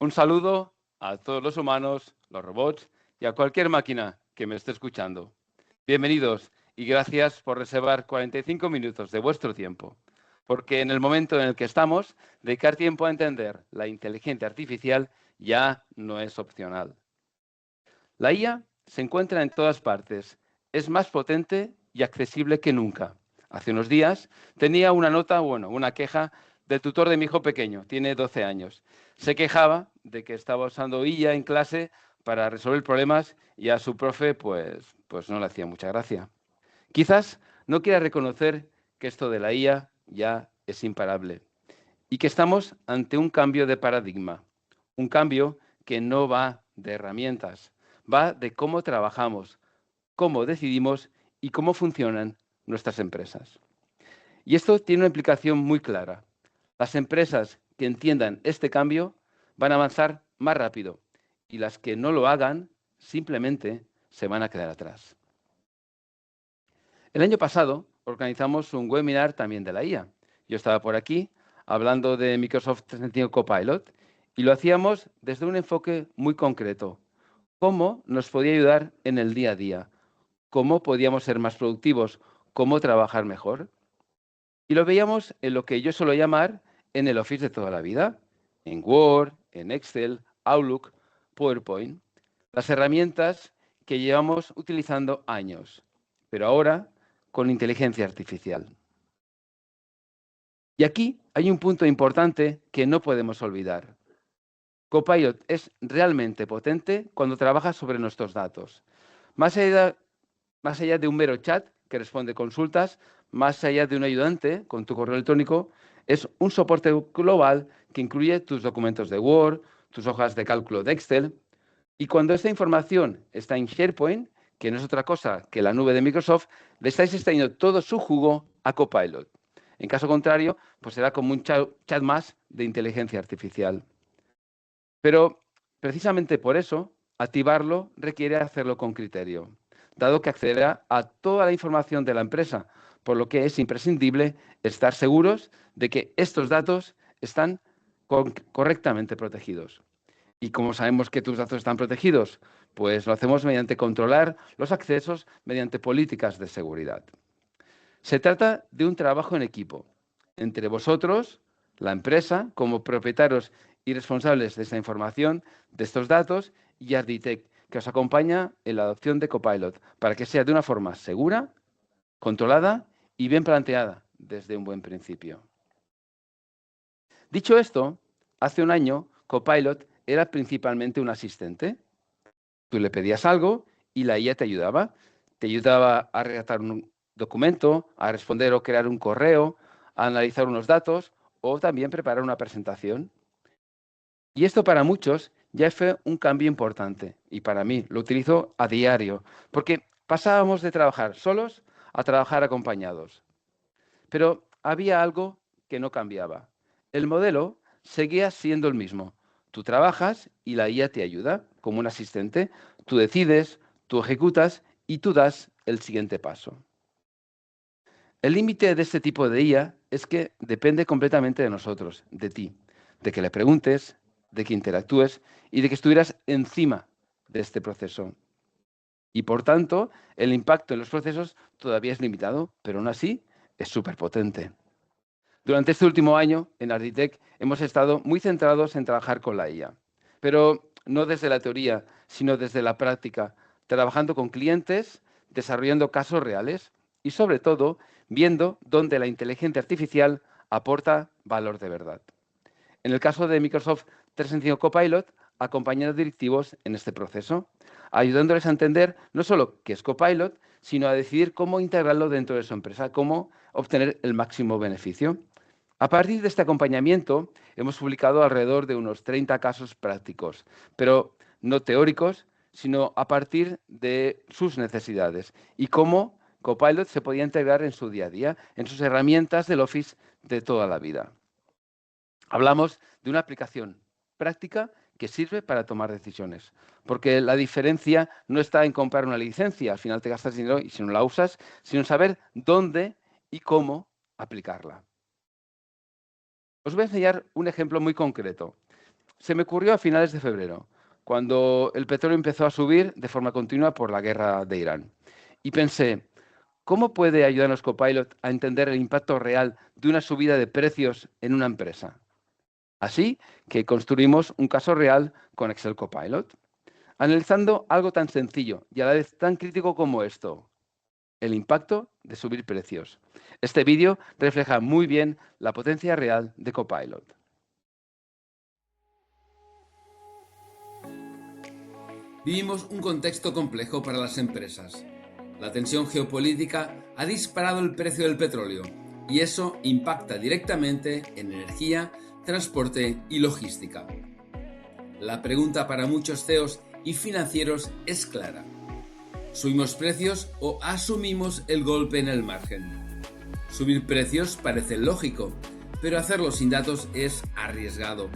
Un saludo a todos los humanos, los robots y a cualquier máquina que me esté escuchando. Bienvenidos y gracias por reservar 45 minutos de vuestro tiempo, porque en el momento en el que estamos, dedicar tiempo a entender la inteligencia artificial ya no es opcional. La IA se encuentra en todas partes, es más potente y accesible que nunca. Hace unos días tenía una queja del tutor de mi hijo pequeño, tiene 12 años. Se quejaba de que estaba usando IA en clase para resolver problemas y a su profe pues no le hacía mucha gracia. Quizás no quiera reconocer que esto de la IA ya es imparable y que estamos ante un cambio de paradigma, un cambio que no va de herramientas, va de cómo trabajamos, cómo decidimos y cómo funcionan nuestras empresas. Y esto tiene una implicación muy clara. Las empresas que entiendan este cambio van a avanzar más rápido y las que no lo hagan simplemente se van a quedar atrás. El año pasado organizamos un webinar también de la IA. Yo estaba por aquí hablando de Microsoft 365 Copilot y lo hacíamos desde un enfoque muy concreto. ¿Cómo nos podía ayudar en el día a día? ¿Cómo podíamos ser más productivos? ¿Cómo trabajar mejor? Y lo veíamos en lo que yo suelo llamar en el Office de toda la vida, en Word, en Excel, Outlook, PowerPoint, las herramientas que llevamos utilizando años, pero ahora con inteligencia artificial. Y aquí hay un punto importante que no podemos olvidar. Copilot es realmente potente cuando trabaja sobre nuestros datos. Más allá de un mero chat que responde consultas, más allá de un ayudante con tu correo electrónico, es un soporte global que incluye tus documentos de Word, tus hojas de cálculo de Excel. Y cuando esta información está en SharePoint, que no es otra cosa que la nube de Microsoft, le estáis extrayendo todo su jugo a Copilot. En caso contrario, pues será como un chat más de inteligencia artificial. Pero precisamente por eso, activarlo requiere hacerlo con criterio, dado que accederá a toda la información de la empresa, por lo que es imprescindible estar seguros de que estos datos están correctamente protegidos. ¿Y cómo sabemos que tus datos están protegidos? Pues lo hacemos mediante controlar los accesos mediante políticas de seguridad. Se trata de un trabajo en equipo entre vosotros, la empresa, como propietarios y responsables de esta información, de estos datos, y Arditech, que os acompaña en la adopción de Copilot, para que sea de una forma segura, controlada y bien planteada desde un buen principio. Dicho esto, hace un año Copilot era principalmente un asistente. Tú le pedías algo y la IA te ayudaba. Te ayudaba a redactar un documento, a responder o crear un correo, a analizar unos datos o también preparar una presentación. Y esto para muchos ya fue un cambio importante y para mí lo utilizo a diario porque pasábamos de trabajar solos a trabajar acompañados. Pero había algo que no cambiaba. El modelo seguía siendo el mismo. Tú trabajas y la IA te ayuda como un asistente. Tú decides, tú ejecutas y tú das el siguiente paso. El límite de este tipo de IA es que depende completamente de nosotros, de ti, de que le preguntes, de que interactúes y de que estuvieras encima de este proceso. Y por tanto, el impacto en los procesos todavía es limitado, pero aún así es súper potente. Durante este último año, en Arditech, hemos estado muy centrados en trabajar con la IA, pero no desde la teoría, sino desde la práctica, trabajando con clientes, desarrollando casos reales y, sobre todo, viendo dónde la inteligencia artificial aporta valor de verdad. En el caso de Microsoft 365 Copilot, acompañando a directivos en este proceso, ayudándoles a entender no solo qué es Copilot, sino a decidir cómo integrarlo dentro de su empresa, cómo obtener el máximo beneficio. A partir de este acompañamiento, hemos publicado alrededor de unos 30 casos prácticos, pero no teóricos, sino a partir de sus necesidades y cómo Copilot se podía integrar en su día a día, en sus herramientas del Office de toda la vida. Hablamos de una aplicación práctica que sirve para tomar decisiones, porque la diferencia no está en comprar una licencia, al final te gastas dinero y si no la usas, sino en saber dónde y cómo aplicarla. Os voy a enseñar un ejemplo muy concreto. se me ocurrió a finales de febrero, cuando el petróleo empezó a subir de forma continua por la guerra de Irán. Y pensé, ¿cómo puede ayudarnos Copilot a entender el impacto real de una subida de precios en una empresa? Así que construimos un caso real con Excel Copilot, analizando algo tan sencillo y a la vez tan crítico como esto, el impacto de subir precios. Este vídeo refleja muy bien la potencia real de Copilot. Vivimos un contexto complejo para las empresas. La tensión geopolítica ha disparado el precio del petróleo y eso impacta directamente en energía, transporte y logística. La pregunta para muchos CEOs y financieros es clara. ¿Subimos precios o asumimos el golpe en el margen? Subir precios parece lógico, pero hacerlo sin datos es arriesgado.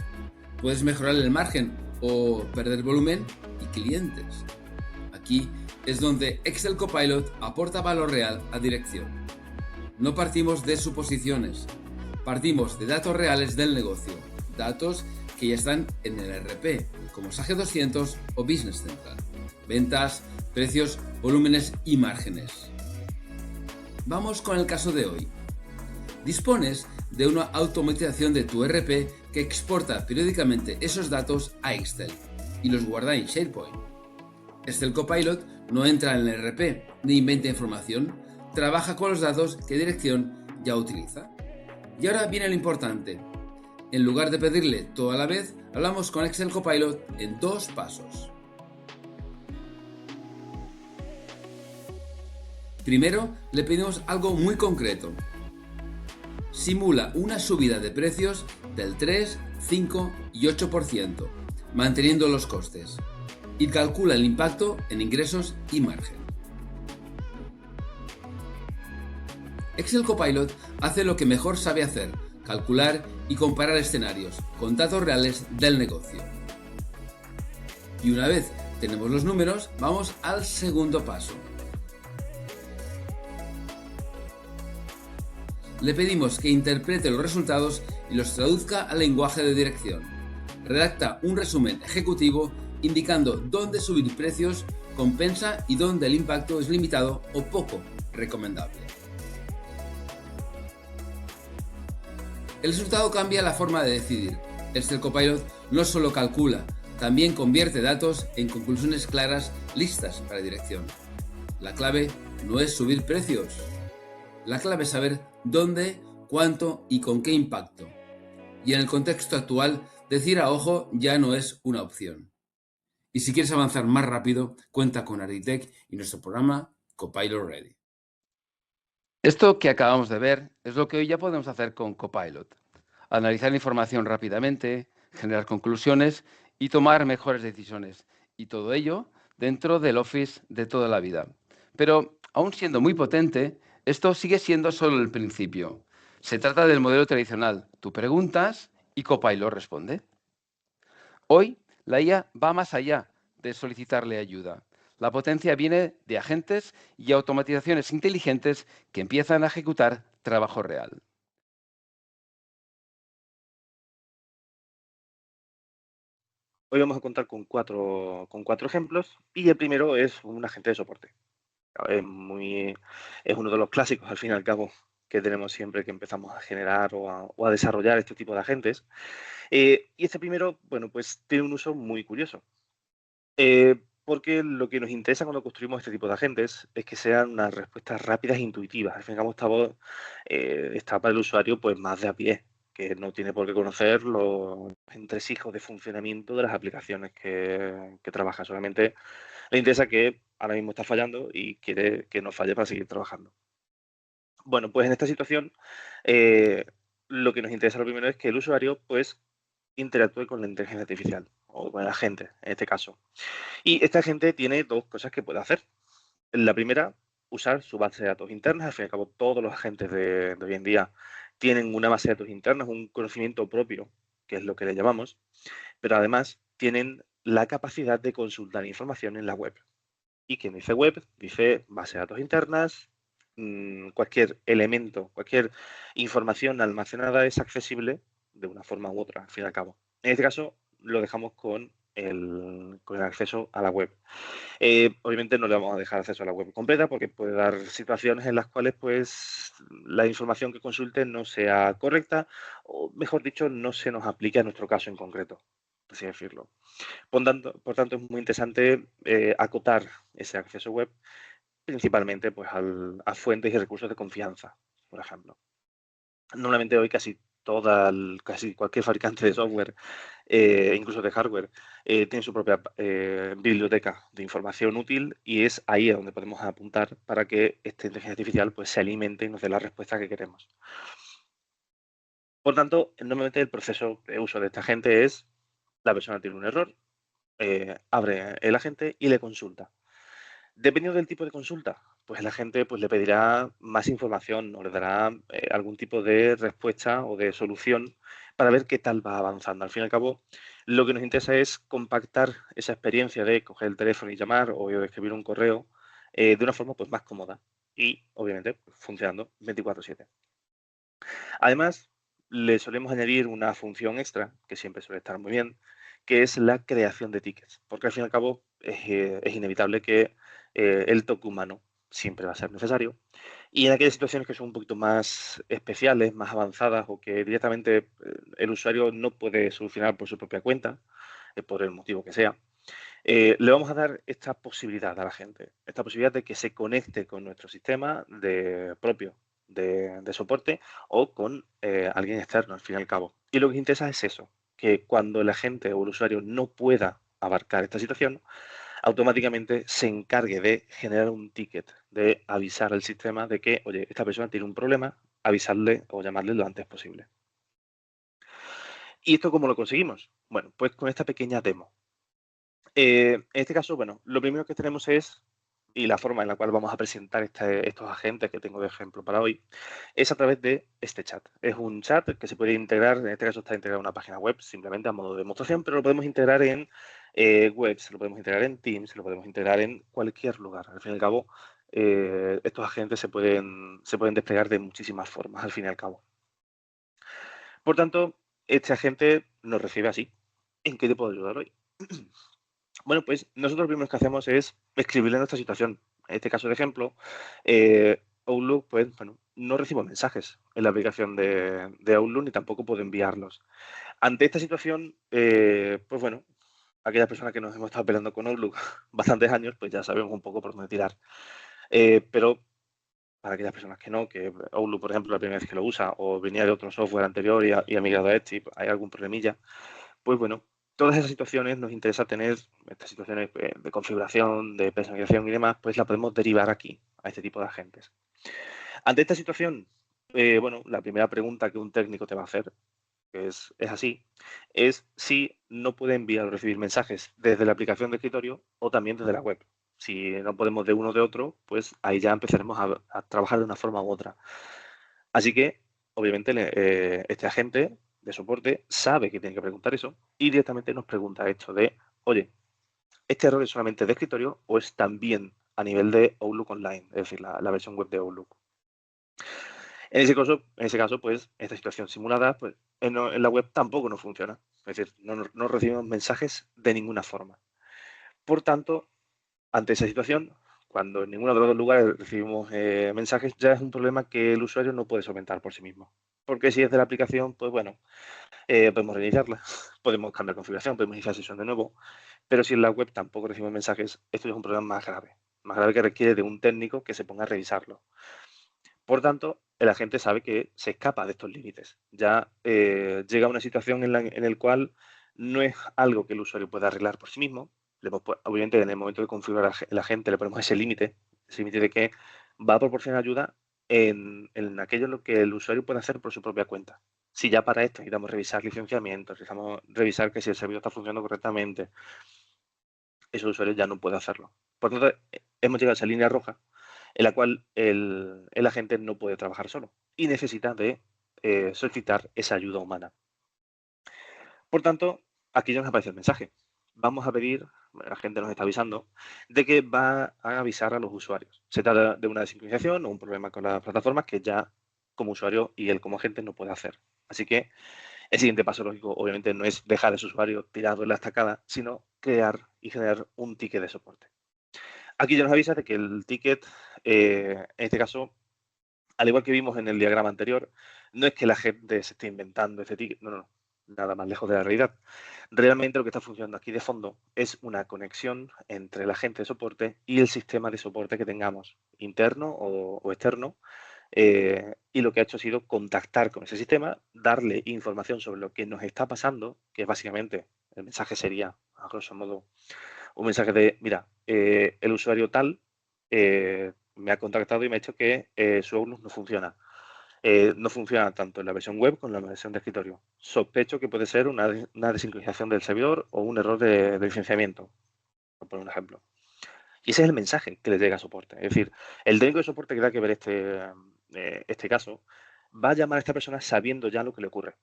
Puedes mejorar el margen o perder volumen y clientes. Aquí es donde Excel Copilot aporta valor real a dirección. No partimos de suposiciones, partimos de datos reales del negocio, datos que ya están en el ERP, como Sage 200 o Business Central. Ventas, precios, volúmenes y márgenes. Vamos con el caso de hoy. Dispones de una automatización de tu ERP que exporta periódicamente esos datos a Excel y los guarda en SharePoint. Excel Copilot no entra en el ERP ni inventa información, trabaja con los datos que dirección ya utiliza. Y ahora viene lo importante. En lugar de pedirle todo a la vez, hablamos con Excel Copilot en 2 pasos. Primero, le pedimos algo muy concreto. Simula una subida de precios del 3, 5 y 8%, manteniendo los costes, y calcula el impacto en ingresos y margen. Excel Copilot hace lo que mejor sabe hacer, calcular y comparar escenarios con datos reales del negocio. Y una vez tenemos los números, vamos al segundo paso. Le pedimos que interprete los resultados y los traduzca al lenguaje de dirección. Redacta un resumen ejecutivo indicando dónde subir precios compensa y dónde el impacto es limitado o poco recomendable. El resultado cambia la forma de decidir. Excel Copilot no solo calcula, también convierte datos en conclusiones claras listas para dirección. La clave no es subir precios. La clave es saber dónde, cuánto y con qué impacto. Y en el contexto actual, decir a ojo ya no es una opción. Y si quieres avanzar más rápido, cuenta con Arditech y nuestro programa Copilot Ready. Esto que acabamos de ver es lo que hoy ya podemos hacer con Copilot. Analizar la información rápidamente, generar conclusiones y tomar mejores decisiones. Y todo ello dentro del Office de toda la vida. Pero, aún siendo muy potente, esto sigue siendo solo el principio. Se trata del modelo tradicional. Tú preguntas y Copilot responde. Hoy, la IA va más allá de solicitarle ayuda. La potencia viene de agentes y automatizaciones inteligentes que empiezan a ejecutar trabajo real. Hoy vamos a contar con cuatro ejemplos y el primero es un agente de soporte. Es uno de los clásicos, al fin y al cabo, que tenemos siempre que empezamos a generar o a desarrollar este tipo de agentes. Y este primero, bueno, pues tiene un uso muy curioso. Porque lo que nos interesa cuando construimos este tipo de agentes es que sean unas respuestas rápidas e intuitivas. Al fin y al cabo, está para el usuario pues más de a pie, que no tiene por qué conocer los entresijos de funcionamiento de las aplicaciones que trabaja. Solamente le interesa que ahora mismo está fallando y quiere que no falle para seguir trabajando. Bueno, pues en esta situación, eh, lo que nos interesa lo primero es que el usuario pues interactúe con la inteligencia artificial o con el agente, en este caso. Y esta agente tiene 2 cosas que puede hacer. La primera, usar su base de datos interna. Al fin y al cabo, todos los agentes de hoy en día tienen una base de datos interna, un conocimiento propio, que es lo que le llamamos, pero además tienen la capacidad de consultar información en la web. Y quien dice web, dice base de datos internas, cualquier elemento, cualquier información almacenada es accesible de una forma u otra, al fin y al cabo. En este caso, lo dejamos con el acceso a la web. Obviamente no le vamos a dejar acceso a la web completa porque puede dar situaciones en las cuales pues la información que consulte no sea correcta o, mejor dicho, no se nos aplique a nuestro caso en concreto, por así decirlo. Por tanto, es muy interesante acotar ese acceso web principalmente pues, a fuentes y recursos de confianza, por ejemplo. Normalmente hoy casi cualquier fabricante de software, incluso de hardware, tiene su propia biblioteca de información útil y es ahí a donde podemos apuntar para que esta inteligencia artificial pues, se alimente y nos dé la respuesta que queremos. Por tanto, normalmente el proceso de uso de esta agente es: la persona tiene un error, abre el agente y le consulta. Dependiendo del tipo de consulta, pues la gente pues, le pedirá más información o le dará algún tipo de respuesta o de solución para ver qué tal va avanzando. Al fin y al cabo, lo que nos interesa es compactar esa experiencia de coger el teléfono y llamar o de escribir un correo de una forma pues, más cómoda y, obviamente, pues, funcionando 24/7. Además, le solemos añadir una función extra, que siempre suele estar muy bien, que es la creación de tickets, porque al fin y al cabo es inevitable que el toque humano siempre va a ser necesario. Y en aquellas situaciones que son un poquito más especiales, más avanzadas o que directamente el usuario no puede solucionar por su propia cuenta, por el motivo que sea, le vamos a dar esta posibilidad a la gente, esta posibilidad de que se conecte con nuestro sistema propio de soporte o con alguien externo, al fin y al cabo. Y lo que nos interesa es eso, que cuando la gente o el usuario no pueda abarcar esta situación, automáticamente se encargue de generar un ticket, de avisar al sistema de que, oye, esta persona tiene un problema, avisarle o llamarle lo antes posible. ¿Y esto cómo lo conseguimos? Bueno, pues con esta pequeña demo. En este caso, bueno, lo primero que tenemos y la forma en la cual vamos a presentar estos agentes que tengo de ejemplo para hoy, es a través de este chat. Es un chat que se puede integrar, en este caso está integrado en una página web, simplemente a modo de demostración, pero lo podemos integrar en webs, lo podemos integrar en Teams, lo podemos integrar en cualquier lugar. Al fin y al cabo, estos agentes se pueden desplegar de muchísimas formas, al fin y al cabo. Por tanto, este agente nos recibe así. ¿En qué te puedo ayudar hoy? Bueno, pues nosotros lo primero que hacemos es escribirle nuestra situación. En este caso de ejemplo, Outlook, pues bueno, no recibo mensajes en la aplicación de Outlook ni tampoco puedo enviarlos. Ante esta situación, pues bueno, aquellas personas que nos hemos estado peleando con Outlook bastantes años, pues ya sabemos un poco por dónde tirar. Pero para aquellas personas que no, que Outlook, por ejemplo, la primera vez que lo usa o venía de otro software anterior y ha migrado a este, hay algún problemilla, pues bueno, todas esas situaciones nos interesa tener, estas situaciones de configuración, de personalización y demás, pues la podemos derivar aquí, a este tipo de agentes. Ante esta situación, bueno, la primera pregunta que un técnico te va a hacer, que es así, es si no puede enviar o recibir mensajes desde la aplicación de escritorio o también desde la web. Si no podemos de uno o de otro, pues ahí ya empezaremos a trabajar de una forma u otra. Así que, obviamente, este agente de soporte sabe que tiene que preguntar eso y directamente nos pregunta esto de, oye, ¿este error es solamente de escritorio o es también a nivel de Outlook Online, es decir, la versión web de Outlook? En ese caso, pues, esta situación simulada, pues, en la web tampoco nos funciona. Es decir, no recibimos mensajes de ninguna forma. Por tanto, ante esa situación, cuando en ninguno de los dos lugares recibimos mensajes, ya es un problema que el usuario no puede solventar por sí mismo. Porque si es de la aplicación, pues bueno, podemos reiniciarla, podemos cambiar configuración, podemos iniciar sesión de nuevo, pero si en la web tampoco recibimos mensajes, esto es un problema más grave que requiere de un técnico que se ponga a revisarlo. Por tanto, el agente sabe que se escapa de estos límites. Ya llega a una situación en la cual no es algo que el usuario pueda arreglar por sí mismo. Obviamente, en el momento de configurar el agente le ponemos ese límite de que va a proporcionar ayuda en aquello lo que el usuario puede hacer por su propia cuenta. Si ya para esto necesitamos revisar licenciamientos, necesitamos revisar que si el servidor está funcionando correctamente, ese usuario ya no puede hacerlo. Por lo tanto, hemos llegado a esa línea roja en la cual el agente no puede trabajar solo y necesita de solicitar esa ayuda humana. Por tanto, aquí ya nos aparece el mensaje. Vamos a pedir, la gente nos está avisando, de que va a avisar a los usuarios. Se trata de una desincronización o un problema con las plataformas que ya como usuario y él como agente no puede hacer. Así que El siguiente paso lógico, obviamente, no es dejar a ese usuario tirado en la estacada, sino crear y generar un ticket de soporte. Aquí ya nos avisa de que el ticket, en este caso, al igual que vimos en el diagrama anterior, no es que la gente se esté inventando ese ticket, no, nada más lejos de la realidad. Realmente lo que está funcionando aquí de fondo es una conexión entre la gente de soporte y el sistema de soporte que tengamos, interno o externo, y lo que ha hecho ha sido contactar con ese sistema, darle información sobre lo que nos está pasando, que básicamente el mensaje sería, a grosso modo, un mensaje de, mira, el usuario tal me ha contactado y me ha dicho que su Outlook no funciona. No funciona tanto en la versión web como en la versión de escritorio. Sospecho que puede ser una desincronización del servidor o un error de licenciamiento, por poner un ejemplo. Y ese es el mensaje que le llega a soporte. Es decir, el técnico de soporte que da que ver este caso va a llamar a esta persona sabiendo ya lo que le ocurre.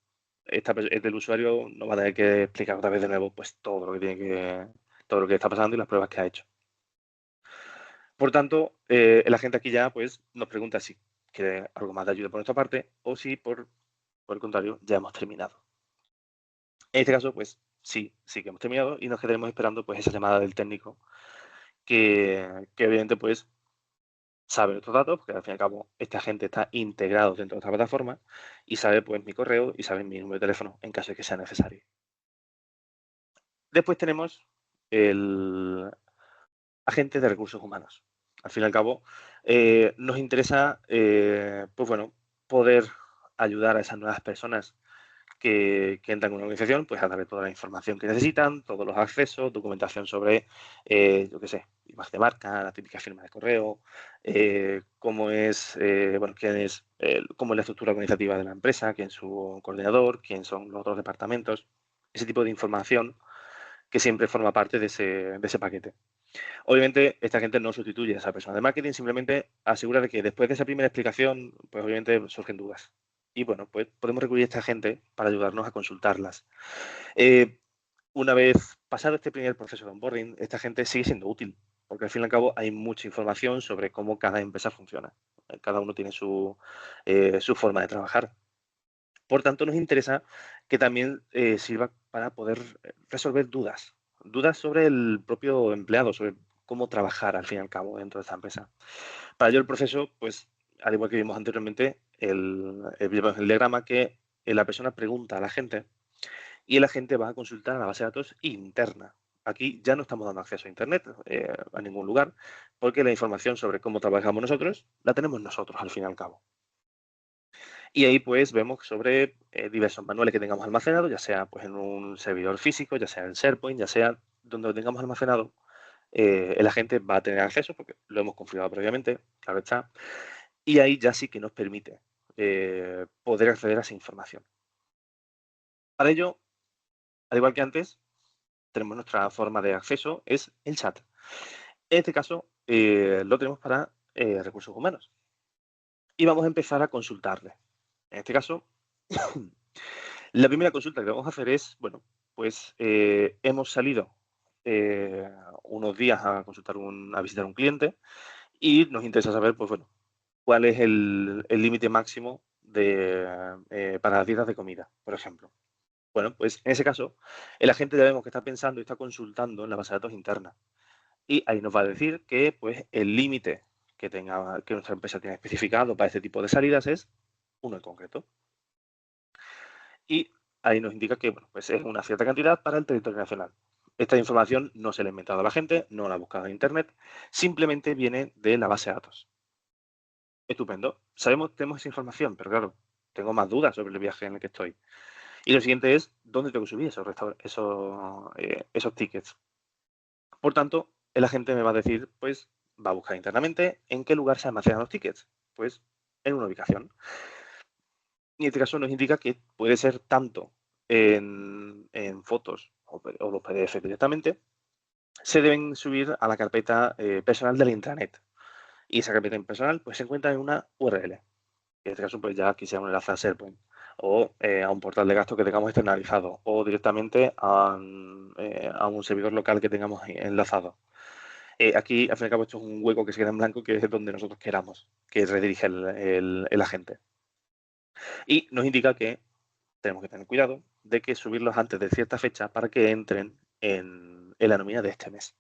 El usuario no va a tener que explicar otra vez de nuevo pues todo lo que está pasando y las pruebas que ha hecho. Por tanto, el agente aquí ya pues, nos pregunta si quiere algo más de ayuda por nuestra parte o si por el contrario ya hemos terminado. En este caso, pues sí que hemos terminado y nos quedaremos esperando pues esa llamada del técnico que obviamente pues sabe nuestros datos, porque al fin y al cabo este agente está integrado dentro de esta plataforma y sabe pues mi correo y sabe mi número de teléfono en caso de que sea necesario. Después tenemos el agente de recursos humanos. Al fin y al cabo, nos interesa, pues bueno, poder ayudar a esas nuevas personas que entran en una organización, pues a darle toda la información que necesitan, todos los accesos, documentación sobre, yo qué sé, imagen de marca, la típica firma de correo, cómo es, bueno, cómo es la estructura organizativa de la empresa, quién es su coordinador, quién son los otros departamentos, ese tipo de información que siempre forma parte de ese paquete. Obviamente, esta gente no sustituye a esa persona de marketing, simplemente asegura de que después de esa primera explicación, pues obviamente surgen dudas. Y bueno, pues podemos recurrir a esta gente para ayudarnos a consultarlas. Eh, una vez pasado este primer proceso de onboarding, esta gente sigue siendo útil, porque al fin y al cabo hay mucha información sobre cómo cada empresa funciona. Cada uno tiene su forma de trabajar. Por tanto, nos interesa que también sirva para poder resolver dudas sobre el propio empleado, sobre cómo trabajar al fin y al cabo dentro de esta empresa. Para ello el proceso, pues, al igual que vimos anteriormente, vimos el diagrama que la persona pregunta a la gente y el agente va a consultar a la base de datos interna. Aquí ya no estamos dando acceso a Internet, a ningún lugar, porque la información sobre cómo trabajamos nosotros la tenemos nosotros al fin y al cabo. Y ahí pues vemos sobre diversos manuales que tengamos almacenados, ya sea pues en un servidor físico, ya sea en SharePoint, ya sea donde lo tengamos almacenado, el agente va a tener acceso porque lo hemos configurado previamente, claro está, y ahí ya sí que nos permite poder acceder a esa información. Para ello, al igual que antes, tenemos nuestra forma de acceso, es el chat. En este caso, lo tenemos para recursos humanos. Y vamos a empezar a consultarle. En este caso, la primera consulta que vamos a hacer es, bueno, pues hemos salido unos días a a visitar un cliente y nos interesa saber, pues bueno, cuál es el límite máximo para las dietas de comida, por ejemplo. Bueno, pues en ese caso, el agente ya vemos que está pensando y está consultando en la base de datos interna. Y ahí nos va a decir que pues, el límite que nuestra empresa tiene especificado para este tipo de salidas es uno en concreto. Y ahí nos indica que bueno, pues es una cierta cantidad para el territorio nacional. Esta información no se la ha inventado a la gente, no la ha buscado en Internet, simplemente viene de la base de datos. Estupendo. Tenemos esa información, pero claro, tengo más dudas sobre el viaje en el que estoy. Y lo siguiente es, ¿dónde tengo que subir esos tickets? Por tanto, el agente me va a decir, pues, va a buscar internamente en qué lugar se almacenan los tickets. Pues, en una ubicación. Y en este caso nos indica que puede ser tanto en fotos o los PDF directamente, se deben subir a la carpeta personal del intranet. Y esa carpeta personal pues, se encuentra en una URL. En este caso, pues ya quisiera un enlace a SharePoint o a un portal de gasto que tengamos externalizado o directamente a un servidor local que tengamos enlazado. Aquí, al fin y al cabo, esto es un hueco que se queda en blanco, que es donde nosotros queramos que redirige el agente. Y nos indica que tenemos que tener cuidado de que subirlos antes de cierta fecha para que entren en la nómina de este mes.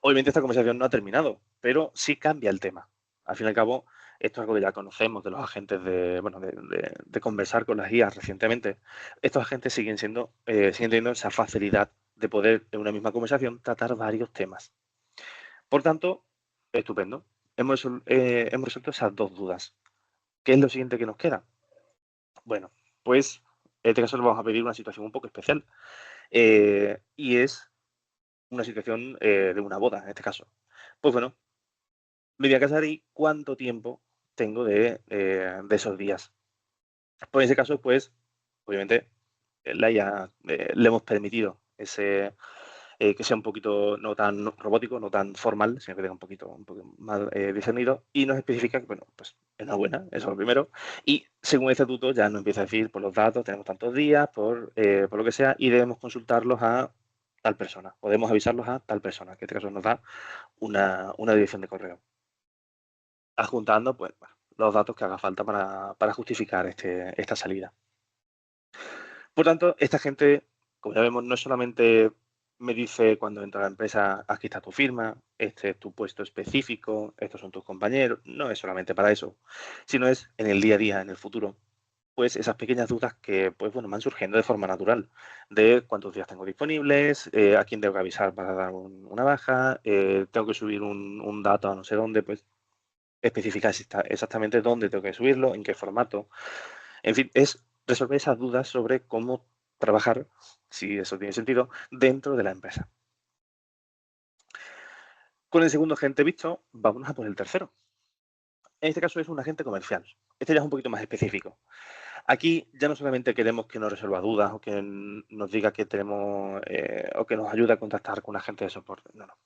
Obviamente esta conversación no ha terminado, pero sí cambia el tema. Al fin y al cabo, esto es algo que ya conocemos de los agentes de conversar con las guías recientemente. Estos agentes siguen teniendo esa facilidad de poder en una misma conversación tratar varios temas. Por tanto, estupendo. Hemos resuelto esas dos dudas. ¿Qué es lo siguiente que nos queda? Bueno, pues en este caso le vamos a pedir una situación un poco especial. Y es una situación de una boda, en este caso. Pues bueno, me voy a casar y cuánto tiempo tengo de esos días. Pues en ese caso, pues, obviamente, le hemos permitido que sea un poquito no tan robótico, no tan formal, sino que tenga un poco más discernido, y nos especifica que, bueno, pues enhorabuena, eso es lo primero, y según el estatuto ya nos empieza a decir por los datos, tenemos tantos días, por lo que sea, y debemos consultarlos a tal persona, podemos avisarlos a tal persona, que en este caso nos da una dirección de correo, adjuntando pues, bueno, los datos que haga falta para justificar esta salida. Por tanto, esta gente, como ya vemos, no solamente me dice cuando entra a la empresa, aquí está tu firma, este es tu puesto específico, estos son tus compañeros, no es solamente para eso, sino es en el día a día, en el futuro, pues esas pequeñas dudas que pues bueno, van surgiendo de forma natural, de cuántos días tengo disponibles, a quién tengo que avisar para dar una baja, tengo que subir un dato a no sé dónde, pues especificar exactamente dónde tengo que subirlo, en qué formato. En fin, es resolver esas dudas sobre cómo trabajar, si eso tiene sentido, dentro de la empresa. Con el segundo agente visto, vámonos a por el tercero. En este caso es un agente comercial. Este ya es un poquito más específico. Aquí ya no solamente queremos que nos resuelva dudas o que nos diga que tenemos o que nos ayude a contactar con un agente de soporte. No, no.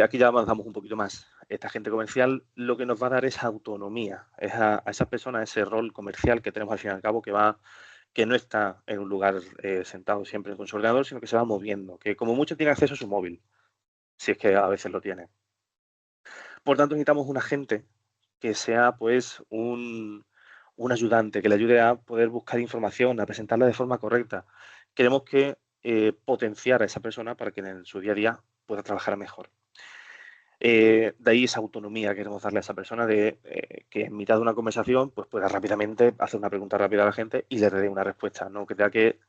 Aquí ya avanzamos un poquito más. Este agente comercial lo que nos va a dar es autonomía. Es a esa persona, ese rol comercial que tenemos al fin y al cabo que no está en un lugar sentado siempre con su ordenador, sino que se va moviendo, que como mucho tiene acceso a su móvil, si es que a veces lo tiene. Por tanto, necesitamos un agente que sea pues un ayudante, que le ayude a poder buscar información, a presentarla de forma correcta. Queremos que potenciar a esa persona para que en su día a día pueda trabajar mejor. De ahí esa autonomía que queremos darle a esa persona de que en mitad de una conversación pues pueda rápidamente hacer una pregunta rápida a la gente y le dé una respuesta, no que tenga que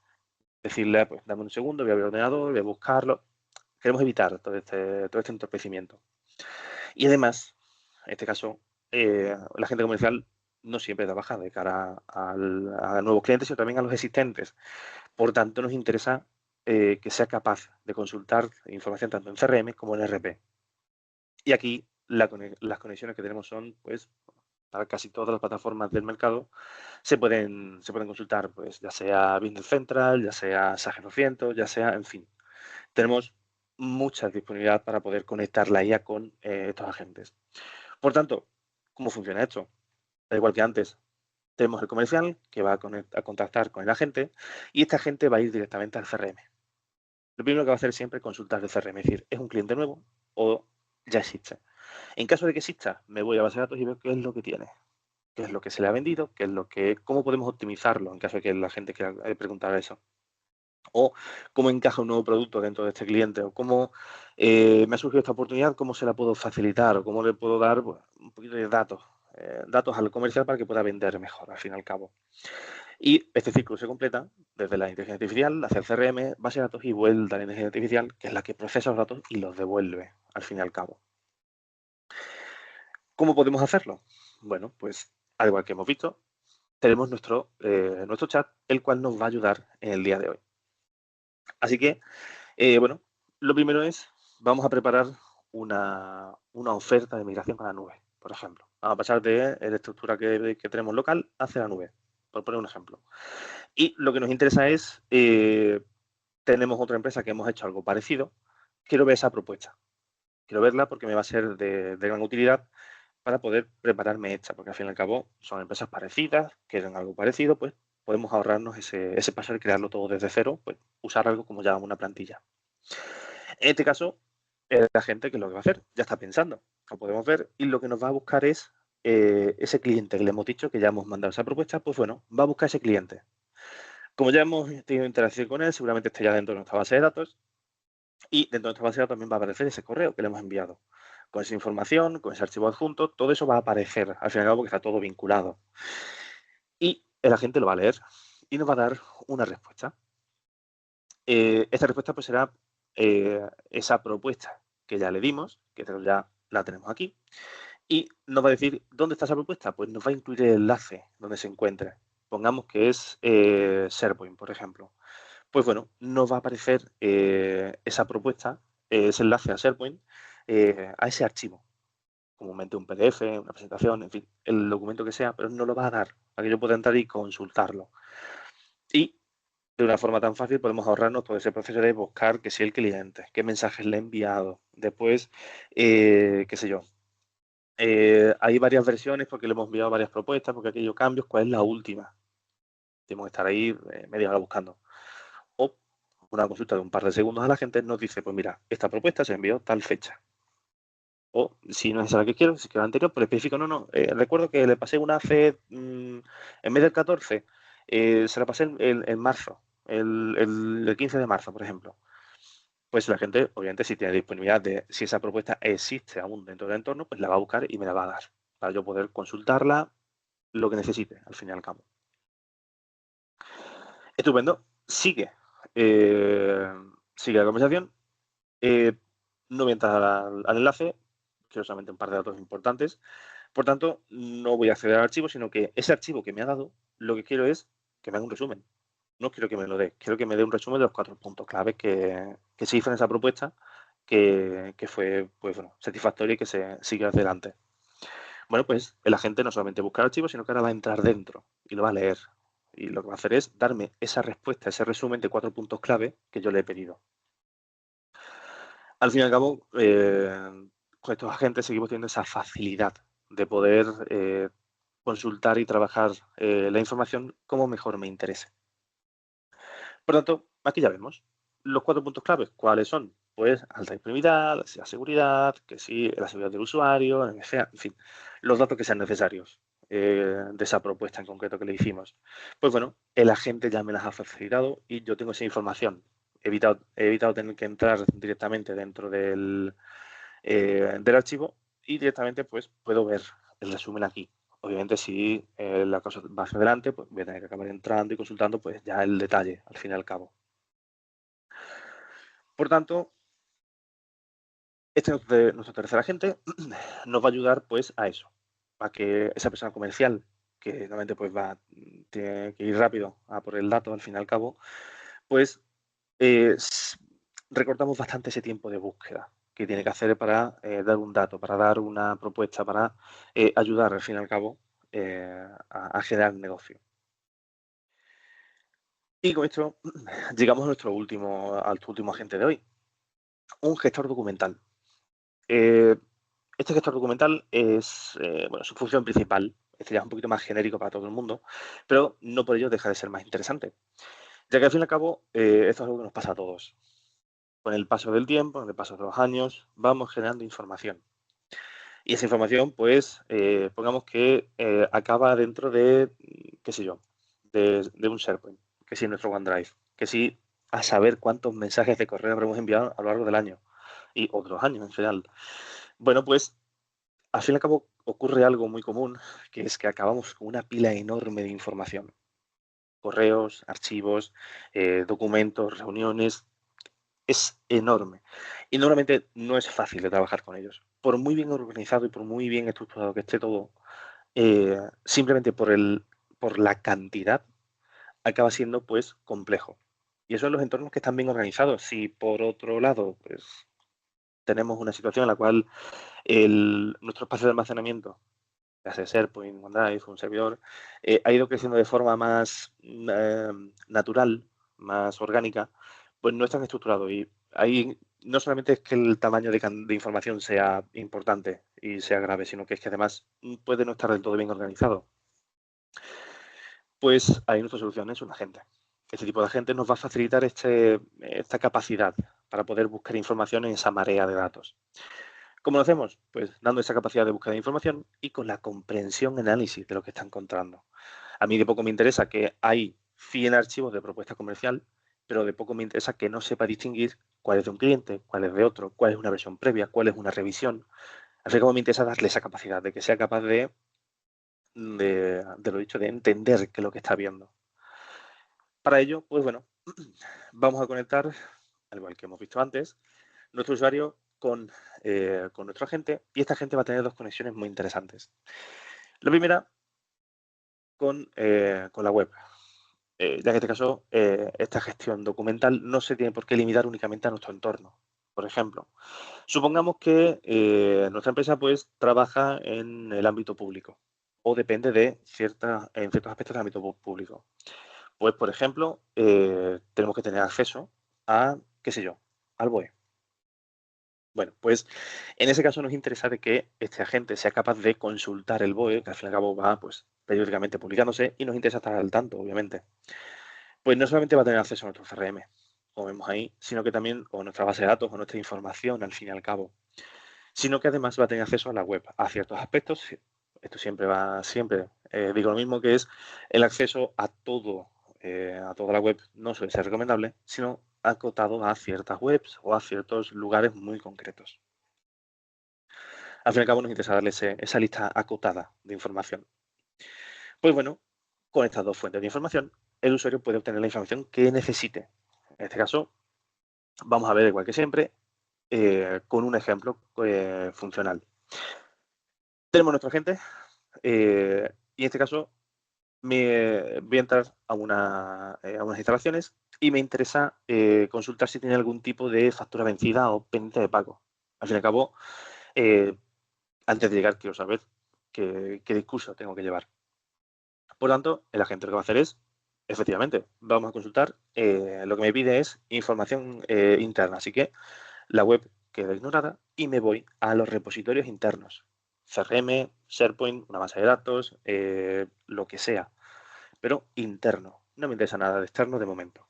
decirle, pues dame un segundo, voy a abrir el ordenador, voy a buscarlo. Queremos evitar todo este entorpecimiento. Y además, en este caso, la gente comercial no siempre trabaja de cara a nuevos clientes, sino también a los existentes. Por tanto, nos interesa que sea capaz de consultar información tanto en CRM como en RP. Y aquí las conexiones que tenemos son, pues, para casi todas las plataformas del mercado, se pueden consultar, pues, ya sea Business Central, ya sea SAGE 200, ya sea, en fin. Tenemos mucha disponibilidad para poder conectar la IA con estos agentes. Por tanto, ¿cómo funciona esto? Da igual que antes. Tenemos el comercial que va a contactar con el agente y este agente va a ir directamente al CRM. Lo primero que va a hacer es siempre consultar el CRM, es decir, ¿es un cliente nuevo o ya existe? En caso de que exista, me voy a base de datos y veo qué es lo que tiene, qué es lo que se le ha vendido, cómo podemos optimizarlo en caso de que la gente quiera preguntar eso. O cómo encaja un nuevo producto dentro de este cliente, o cómo me ha surgido esta oportunidad, cómo se la puedo facilitar, o cómo le puedo dar pues, un poquito de datos al comercial para que pueda vender mejor, al fin y al cabo. Y este ciclo se completa desde la inteligencia artificial hacia el CRM, base de datos y vuelta a la inteligencia artificial, que es la que procesa los datos y los devuelve, al fin y al cabo. ¿Cómo podemos hacerlo? Bueno, pues al igual que hemos visto, tenemos nuestro chat, el cual nos va a ayudar en el día de hoy. Así que, bueno, lo primero es, vamos a preparar una oferta de migración a la nube, por ejemplo. Vamos a pasar de la estructura que tenemos local hacia la nube, por poner un ejemplo. Y lo que nos interesa es, tenemos otra empresa que hemos hecho algo parecido, quiero ver esa propuesta. Quiero verla porque me va a ser de gran utilidad para poder prepararme esta, porque al fin y al cabo son empresas parecidas, quieren algo parecido, pues podemos ahorrarnos ese paso de crearlo todo desde cero, pues usar algo como ya una plantilla. En este caso, la gente que lo que va a hacer ya está pensando, lo podemos ver, y lo que nos va a buscar es ese cliente que le hemos dicho que ya hemos mandado esa propuesta, pues bueno, va a buscar ese cliente. Como ya hemos tenido interacción con él, seguramente esté ya dentro de nuestra base de datos y dentro de nuestra base de datos también va a aparecer ese correo que le hemos enviado. Con esa información, con ese archivo adjunto, todo eso va a aparecer, al fin y al cabo, porque está todo vinculado. Y el agente lo va a leer y nos va a dar una respuesta. Esta respuesta pues será esa propuesta que ya le dimos, que ya la tenemos aquí, y nos va a decir dónde está esa propuesta. Pues nos va a incluir el enlace donde se encuentre. Pongamos que es SharePoint, por ejemplo. Pues bueno, nos va a aparecer esa propuesta, ese enlace a SharePoint, a ese archivo. Comúnmente un PDF, una presentación, en fin, el documento que sea, pero no lo va a dar para que yo pueda entrar y consultarlo. Y de una forma tan fácil podemos ahorrarnos todo ese proceso de buscar que si el cliente, qué mensajes le he enviado, después, qué sé yo. Hay varias versiones porque le hemos enviado varias propuestas, porque aquellos cambios, ¿cuál es la última? Tenemos que estar ahí media hora buscando. O una consulta de un par de segundos a la gente nos dice, pues mira, esta propuesta se envió tal fecha. O si no es la que quiero, si quiero la anterior, pues específico, no. Recuerdo que le pasé una hace, en vez del 14, se la pasé en marzo, el 15 de marzo, por ejemplo. Pues la gente, obviamente, si tiene disponibilidad de si esa propuesta existe aún dentro del entorno, pues la va a buscar y me la va a dar para yo poder consultarla, lo que necesite, al fin y al cabo. Estupendo. Sigue la conversación. No voy a entrar al enlace, quiero solamente un par de datos importantes. Por tanto, no voy a acceder al archivo, sino que ese archivo que me ha dado, lo que quiero es que me haga un resumen. No quiero que me lo dé, quiero que me dé un resumen de los 4 puntos clave que se hizo en esa propuesta, que fue pues, bueno, satisfactoria y que se sigue adelante. Bueno, pues el agente no solamente busca el archivo, sino que ahora va a entrar dentro y lo va a leer. Y lo que va a hacer es darme esa respuesta, ese resumen de 4 puntos clave que yo le he pedido. Al fin y al cabo, con estos agentes seguimos teniendo esa facilidad de poder consultar y trabajar la información como mejor me interese. Por tanto, aquí ya vemos los 4 puntos claves. ¿Cuáles son? Pues alta disponibilidad, la seguridad, que sí, la seguridad del usuario, en fin, los datos que sean necesarios de esa propuesta en concreto que le hicimos. Pues bueno, el agente ya me las ha facilitado y yo tengo esa información. He evitado tener que entrar directamente dentro del archivo y directamente pues puedo ver el resumen aquí. Obviamente si la cosa va hacia adelante, pues voy a tener que acabar entrando y consultando pues ya el detalle, al fin y al cabo. Por tanto, este es nuestro tercer agente nos va a ayudar pues a eso, a que esa persona comercial, que normalmente pues tiene que ir rápido a por el dato al fin y al cabo, pues recortamos bastante ese tiempo de búsqueda que tiene que hacer para dar un dato, para dar una propuesta, para ayudar al fin y al cabo a generar negocio. Y con esto llegamos a nuestro último agente de hoy, un gestor documental. Este gestor documental es, bueno, su función principal. Este ya es un poquito más genérico para todo el mundo, pero no por ello deja de ser más interesante. Ya que al fin y al cabo, esto es algo que nos pasa a todos. Con el paso del tiempo, con el paso de los años, vamos generando información. Y esa información, pues, pongamos que acaba dentro de, qué sé yo, de un SharePoint, que sí nuestro OneDrive, que sí a saber cuántos mensajes de correo habremos enviado a lo largo del año y otros años en general. Bueno, pues, al fin y al cabo ocurre algo muy común, que es que acabamos con una pila enorme de información. Correos, archivos, documentos, reuniones, es enorme. Y normalmente no es fácil de trabajar con ellos. Por muy bien organizado y por muy bien estructurado que esté todo, simplemente por la cantidad, acaba siendo pues complejo. Y eso en los entornos que están bien organizados. Si por otro lado, pues tenemos una situación en la cual nuestro espacio de almacenamiento, ya sea SharePoint, OneDrive, un servidor, ha ido creciendo de forma más natural, más orgánica, pues no es tan estructurado. Y ahí no solamente es que el tamaño de información sea importante y sea grave, sino que es que además puede no estar del todo bien organizado. Pues ahí nuestra solución es un agente. Este tipo de agente nos va a facilitar esta capacidad para poder buscar información en esa marea de datos. ¿Cómo lo hacemos? Pues dando esa capacidad de búsqueda de información y con la comprensión y análisis de lo que está encontrando. A mí de poco me interesa que hay 100 archivos de propuesta comercial, pero de poco me interesa que no sepa distinguir cuál es de un cliente, cuál es de otro, cuál es una versión previa, cuál es una revisión. Al fin y al cabo me interesa darle esa capacidad, de que sea capaz de lo dicho, de entender qué es lo que está viendo. Para ello, pues bueno, vamos a conectar, al igual que hemos visto antes, nuestro usuario con nuestro agente, y esta agente va a tener dos conexiones muy interesantes. La primera con la web. Ya que en este caso, esta gestión documental no se tiene por qué limitar únicamente a nuestro entorno. Por ejemplo, supongamos que nuestra empresa pues trabaja en el ámbito público o depende de en ciertos aspectos del ámbito público. Pues, por ejemplo, tenemos que tener acceso a, qué sé yo, al BOE. Bueno, pues en ese caso nos interesa de que este agente sea capaz de consultar el BOE, que al fin y al cabo va pues periódicamente publicándose, y nos interesa estar al tanto, obviamente. Pues no solamente va a tener acceso a nuestro CRM, como vemos ahí, sino que también, o nuestra base de datos, o nuestra información, al fin y al cabo, sino que además va a tener acceso a la web, a ciertos aspectos. Esto siempre digo lo mismo, que es el acceso a toda la web no suele ser recomendable, sino acotado a ciertas webs o a ciertos lugares muy concretos. Al fin y al cabo nos interesa darle esa lista acotada de información. Pues bueno, con estas dos fuentes de información, el usuario puede obtener la información que necesite. En este caso, vamos a ver, igual que siempre, con un ejemplo funcional. Tenemos nuestro agente y en este caso voy a entrar a unas instalaciones y me interesa consultar si tiene algún tipo de factura vencida o pendiente de pago. Al fin y al cabo, eh, antes de llegar quiero saber qué discurso tengo que llevar. Por tanto, el agente lo que va a hacer es, efectivamente, vamos a consultar, lo que me pide es información interna, así que la web queda ignorada y me voy a los repositorios internos. CRM, SharePoint, una base de datos, lo que sea, pero interno. No me interesa nada de externo de momento.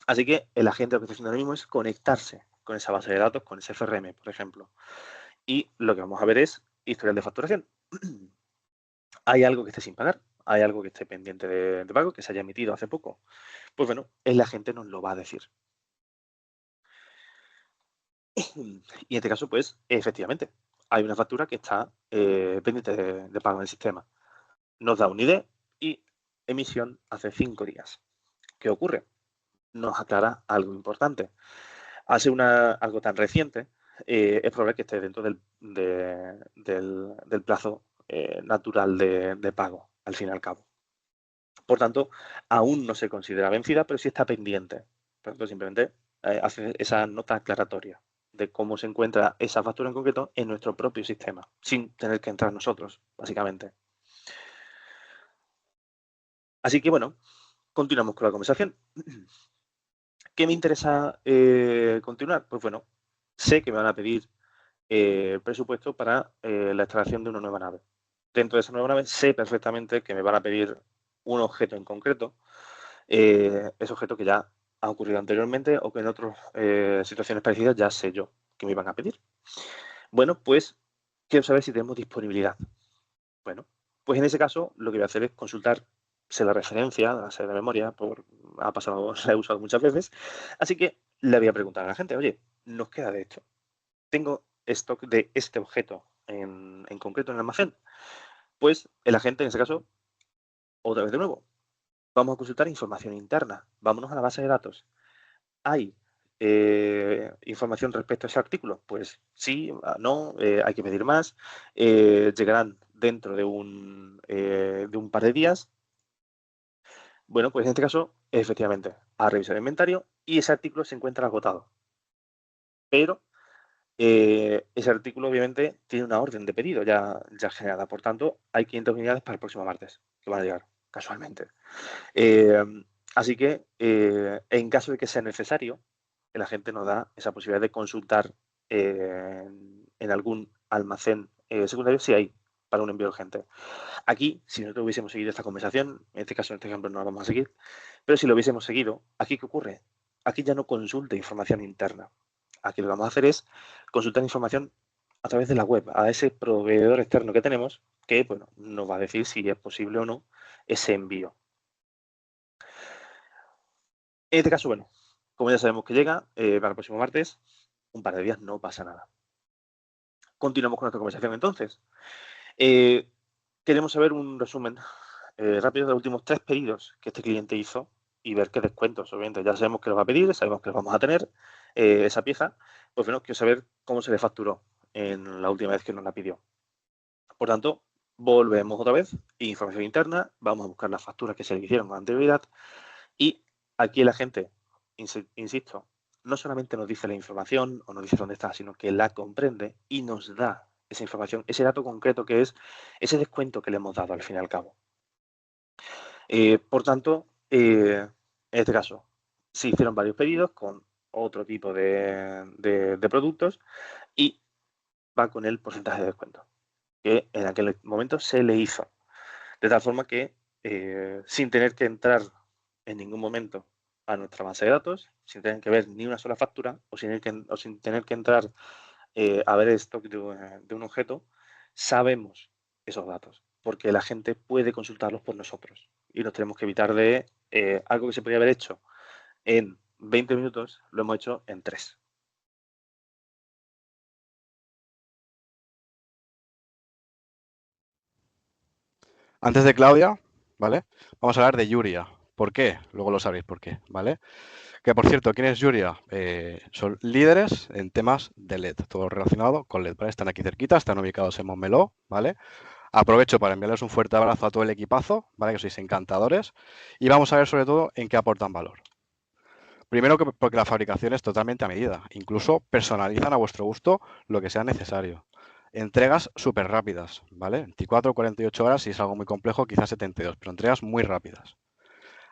Así que el agente lo que está haciendo ahora mismo es conectarse con esa base de datos, con ese CRM, por ejemplo. Y lo que vamos a ver es historial de facturación. ¿Hay algo que esté sin pagar? ¿Hay algo que esté pendiente de pago, que se haya emitido hace poco? Pues bueno, el agente nos lo va a decir. Y en este caso, pues, efectivamente, hay una factura que está pendiente de pago en el sistema. Nos da un ID y emisión hace 5 días. ¿Qué ocurre? Nos aclara algo importante. Al ser algo tan reciente, es probable que esté dentro del plazo natural de pago, al fin y al cabo. Por tanto, aún no se considera vencida, pero sí está pendiente. Por tanto, simplemente hace esa nota aclaratoria de cómo se encuentra esa factura en concreto en nuestro propio sistema, sin tener que entrar nosotros, básicamente. Así que, bueno, continuamos con la conversación. ¿Qué me interesa continuar? Pues bueno, sé que me van a pedir presupuesto para la instalación de una nueva nave. Dentro de esa nueva nave sé perfectamente que me van a pedir un objeto en concreto, ese objeto que ya ha ocurrido anteriormente o que en otras situaciones parecidas ya sé yo que me iban a pedir. Bueno, pues quiero saber si tenemos disponibilidad. Bueno, pues en ese caso lo que voy a hacer es consultar sé la referencia, la sé de memoria, ha pasado, la he usado muchas veces, así que le voy a preguntar a la gente, oye, ¿nos queda de esto? ¿Tengo stock de este objeto en concreto en el almacén? Pues el agente, en ese caso, otra vez de nuevo, vamos a consultar información interna. Vámonos a la base de datos. ¿Hay información respecto a ese artículo? Pues sí, no, hay que pedir más. Llegarán dentro de un par de días. Bueno, pues en este caso, efectivamente, a revisar el inventario y ese artículo se encuentra agotado. Pero ese artículo obviamente tiene una orden de pedido ya generada, por tanto hay 500 unidades para el próximo martes que van a llegar casualmente. Eh, Así que en caso de que sea necesario, el agente nos da esa posibilidad de consultar en algún almacén secundario si hay para un envío urgente. Aquí, si nosotros hubiésemos seguido esta conversación, en este caso, en este ejemplo no la vamos a seguir, pero si lo hubiésemos seguido, ¿aquí qué ocurre? Aquí ya no consulta información interna. Aquí lo que vamos a hacer es consultar información a través de la web, a ese proveedor externo que tenemos, que bueno, nos va a decir si es posible o no ese envío. En este caso, bueno, como ya sabemos que llega para el próximo martes, un par de días no pasa nada. Continuamos con nuestra conversación entonces. Queremos saber un resumen rápido de los últimos 3 pedidos que este cliente hizo y ver qué descuentos. Obviamente ya sabemos que los va a pedir, sabemos que los vamos a tener esa pieza. Pues bueno, quiero saber cómo se le facturó en la última vez que nos la pidió. Por tanto, volvemos otra vez, información interna, vamos a buscar las facturas que se le hicieron con anterioridad y aquí la gente, insisto, no solamente nos dice la información o nos dice dónde está, sino que la comprende y nos da esa información, ese dato concreto que es ese descuento que le hemos dado al fin y al cabo. Por tanto, en este caso, se hicieron varios pedidos con otro tipo de productos y va con el porcentaje de descuento que en aquel momento se le hizo. De tal forma que sin tener que entrar en ningún momento a nuestra base de datos, sin tener que ver ni una sola factura o sin tener que entrar a ver el stock de un objeto, sabemos esos datos, porque la gente puede consultarlos por nosotros y nos tenemos que evitar de algo que se podría haber hecho en 20 minutos, lo hemos hecho en 3. Antes de Claudia, ¿vale? Vamos a hablar de Yuria. ¿Por qué? Luego lo sabréis por qué, ¿vale? Que por cierto, ¿quién es Yuria? Son líderes en temas de LED, todo relacionado con LED, ¿vale? Están aquí cerquita, están ubicados en Montmeló, ¿vale? Aprovecho para enviarles un fuerte abrazo a todo el equipazo, ¿vale? Que sois encantadores. Y vamos a ver sobre todo en qué aportan valor. Primero porque la fabricación es totalmente a medida. Incluso personalizan a vuestro gusto lo que sea necesario. Entregas súper rápidas, ¿vale? 24 o 48 horas, si es algo muy complejo, quizás 72, pero entregas muy rápidas.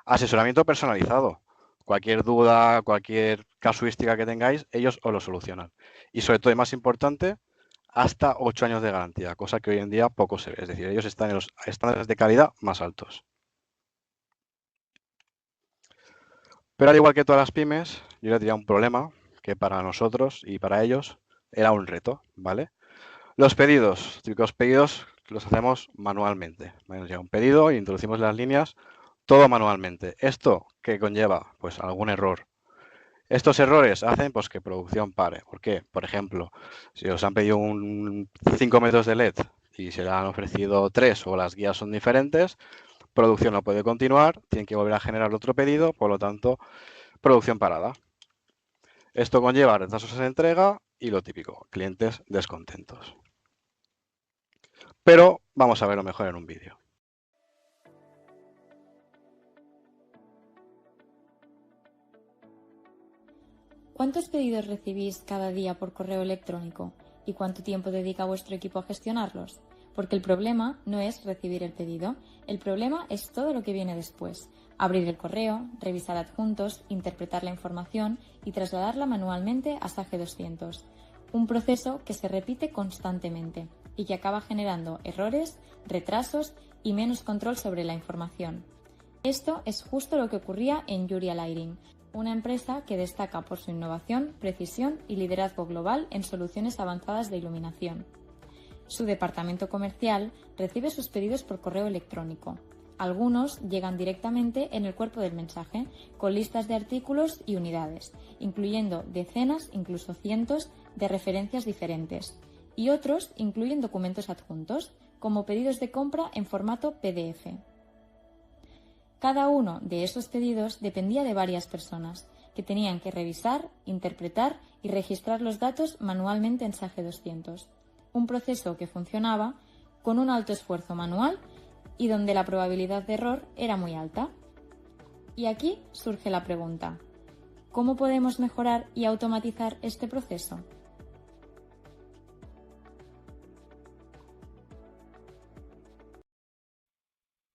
Asesoramiento personalizado. Cualquier duda, cualquier casuística que tengáis, ellos os lo solucionan. Y sobre todo, y más importante, hasta 8 años de garantía, cosa que hoy en día poco se ve. Es decir, ellos están en los estándares de calidad más altos. Pero al igual que todas las pymes, yo les diría un problema que para nosotros y para ellos era un reto, ¿vale? Los pedidos, típicos pedidos, los hacemos manualmente. ¿Vale? Nos llega un pedido e introducimos las líneas todo manualmente. ¿Esto qué conlleva? Pues algún error. Estos errores hacen pues, que producción pare. ¿Por qué? Por ejemplo, si os han pedido 5 metros de LED y se le han ofrecido 3 o las guías son diferentes, producción no puede continuar, tienen que volver a generar otro pedido, por lo tanto, producción parada. Esto conlleva retrasos en entrega y lo típico, clientes descontentos. Pero vamos a verlo mejor en un vídeo. ¿Cuántos pedidos recibís cada día por correo electrónico? ¿Y cuánto tiempo dedica vuestro equipo a gestionarlos? Porque el problema no es recibir el pedido, el problema es todo lo que viene después. Abrir el correo, revisar adjuntos, interpretar la información y trasladarla manualmente a SAGE 200. Un proceso que se repite constantemente y que acaba generando errores, retrasos y menos control sobre la información. Esto es justo lo que ocurría en Yuria Lighting, una empresa que destaca por su innovación, precisión y liderazgo global en soluciones avanzadas de iluminación. Su departamento comercial recibe sus pedidos por correo electrónico. Algunos llegan directamente en el cuerpo del mensaje, con listas de artículos y unidades, incluyendo decenas, incluso cientos, de referencias diferentes. Y otros incluyen documentos adjuntos, como pedidos de compra en formato PDF. Cada uno de esos pedidos dependía de varias personas, que tenían que revisar, interpretar y registrar los datos manualmente en SAGE 200. Un proceso que funcionaba con un alto esfuerzo manual y donde la probabilidad de error era muy alta. Y aquí surge la pregunta: ¿cómo podemos mejorar y automatizar este proceso?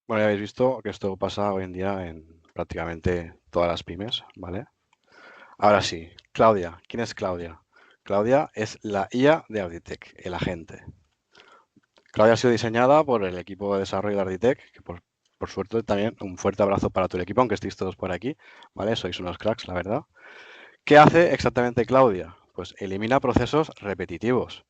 Bueno, ya habéis visto que esto pasa hoy en día en prácticamente todas las pymes, ¿vale? Ahora sí, Claudia. ¿Quién es Claudia? Claudia es la IA de Arditech, el agente. Claudia ha sido diseñada por el equipo de desarrollo de Arditech, que por suerte también un fuerte abrazo para todo el equipo, aunque estéis todos por aquí, ¿vale? Sois unos cracks, la verdad. ¿Qué hace exactamente Claudia? Pues elimina procesos repetitivos.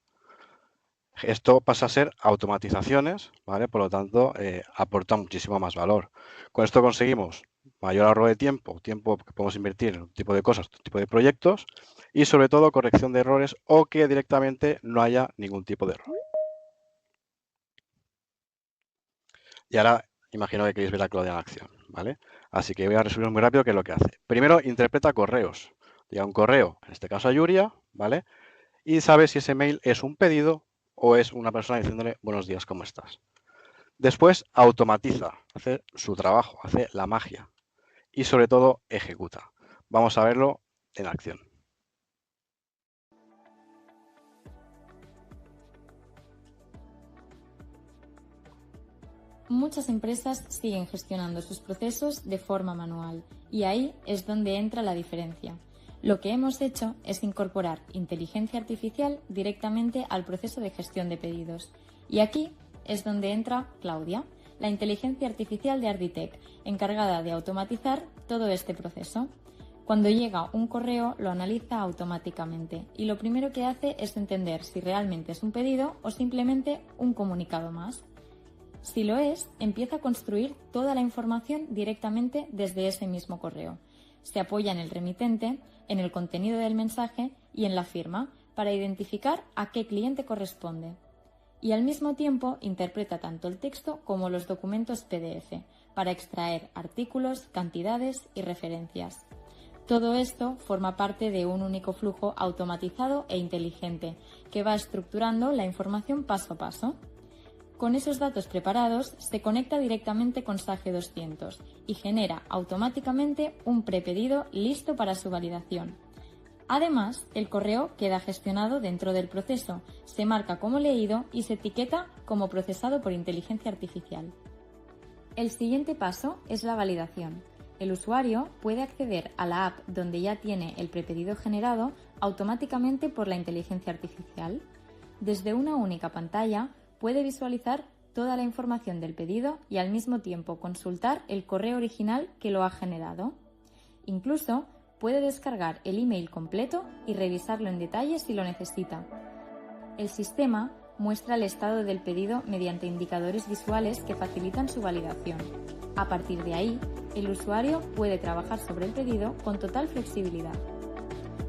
Esto pasa a ser automatizaciones, ¿vale? Por lo tanto, aporta muchísimo más valor. Con esto conseguimos mayor ahorro de tiempo que podemos invertir en un tipo de cosas, un tipo de proyectos y sobre todo corrección de errores o que directamente no haya ningún tipo de error. Y ahora imagino que queréis ver a Claudia en acción, ¿vale? Así que voy a resumir muy rápido qué es lo que hace. Primero, interpreta correos. Llega un correo, en este caso a Yuria, ¿vale? Y sabe si ese mail es un pedido o es una persona diciéndole buenos días, ¿cómo estás? Después automatiza, hace su trabajo, hace la magia y sobre todo ejecuta. Vamos a verlo en acción. Muchas empresas siguen gestionando sus procesos de forma manual y ahí es donde entra la diferencia. Lo que hemos hecho es incorporar inteligencia artificial directamente al proceso de gestión de pedidos. Y aquí es donde entra Claudia, la inteligencia artificial de Arditech, encargada de automatizar todo este proceso. Cuando llega un correo lo analiza automáticamente y lo primero que hace es entender si realmente es un pedido o simplemente un comunicado más. Si lo es, empieza a construir toda la información directamente desde ese mismo correo. Se apoya en el remitente, en el contenido del mensaje y en la firma para identificar a qué cliente corresponde. Y al mismo tiempo interpreta tanto el texto como los documentos PDF para extraer artículos, cantidades y referencias. Todo esto forma parte de un único flujo automatizado e inteligente que va estructurando la información paso a paso. Con esos datos preparados, se conecta directamente con Sage 200 y genera automáticamente un prepedido listo para su validación. Además, el correo queda gestionado dentro del proceso, se marca como leído y se etiqueta como procesado por inteligencia artificial. El siguiente paso es la validación. El usuario puede acceder a la app donde ya tiene el prepedido generado automáticamente por la inteligencia artificial. Desde una única pantalla, puede visualizar toda la información del pedido y al mismo tiempo consultar el correo original que lo ha generado. Incluso puede descargar el email completo y revisarlo en detalle si lo necesita. El sistema muestra el estado del pedido mediante indicadores visuales que facilitan su validación. A partir de ahí, el usuario puede trabajar sobre el pedido con total flexibilidad.